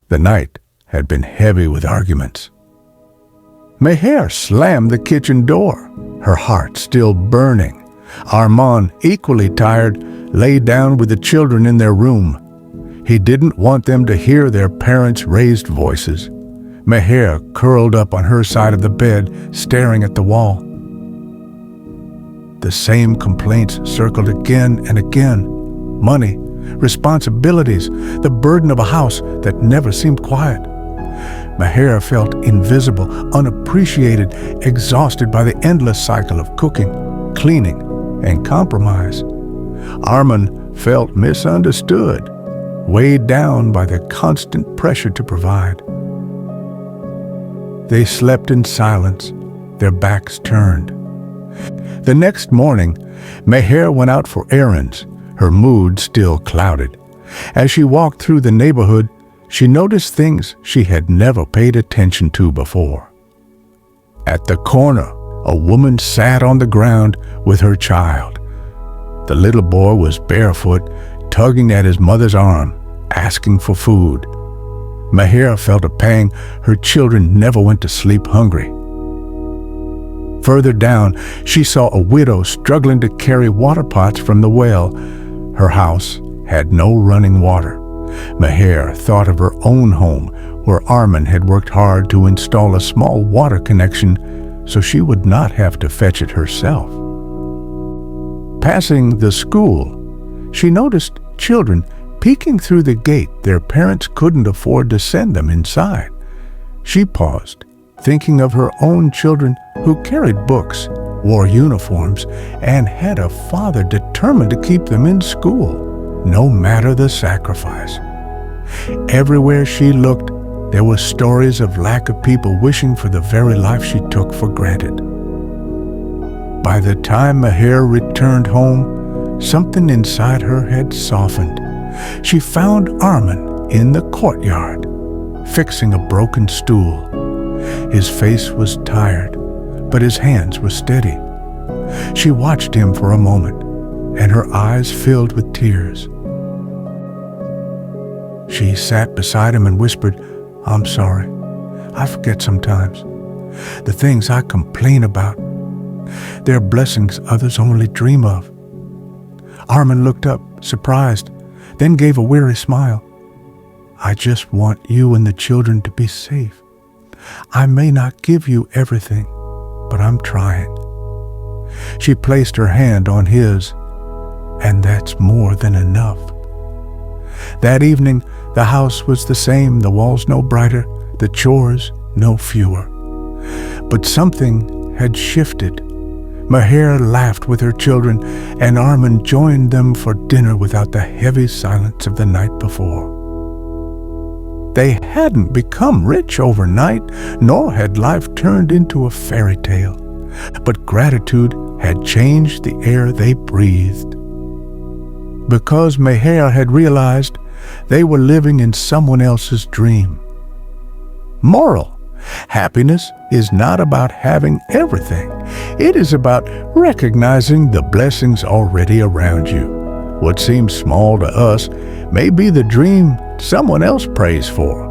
The night had been heavy with arguments. Meher slammed the kitchen door, her heart still burning. Armand, equally tired, lay down with the children in their room. He didn't want them to hear their parents' raised voices. Meher curled up on her side of the bed, staring at the wall. The same complaints circled again and again. Money, responsibilities, the burden of a house that never seemed quiet. Meher felt invisible, unappreciated, exhausted by the endless cycle of cooking, cleaning, and compromise. Armand felt misunderstood, weighed down by the constant pressure to provide. They slept in silence, their backs turned. The next morning, Meher went out for errands, her mood still clouded. As she walked through the neighborhood, she noticed things she had never paid attention to before. At the corner, a woman sat on the ground with her child. The little boy was barefoot, tugging at his mother's arm, asking for food. Meher felt a pang. Her children never went to sleep hungry. Further down, she saw a widow struggling to carry water pots from the well. Her house had no running water. Meher thought of her own home, where Armand had worked hard to install a small water connection so she would not have to fetch it herself. Passing the school, she noticed children peeking through the gate their parents couldn't afford to send them inside. She paused, thinking of her own children who carried books, wore uniforms, and had a father determined to keep them in school, no matter the sacrifice. Everywhere she looked, there were stories of lack of people wishing for the very life she took for granted. By the time Meher returned home, something inside her had softened. She found Armand in the courtyard, fixing a broken stool. His face was tired, but his hands were steady. She watched him for a moment, and her eyes filled with tears. She sat beside him and whispered, "I'm sorry. I forget sometimes. The things I complain about, they're blessings others only dream of." Armand looked up, surprised, then gave a weary smile. "I just want you and the children to be safe. I may not give you everything, but I'm trying." She placed her hand on his, and that's more than enough. That evening, the house was the same, the walls no brighter, the chores no fewer. But something had shifted. Meher laughed with her children, and Armand joined them for dinner without the heavy silence of the night before. They hadn't become rich overnight, nor had life turned into a fairy tale, but gratitude had changed the air they breathed. Because Meher had realized they were living in someone else's dream. Moral: happiness is not about having everything. It is about recognizing the blessings already around you. What seems small to us may be the dream someone else prays for.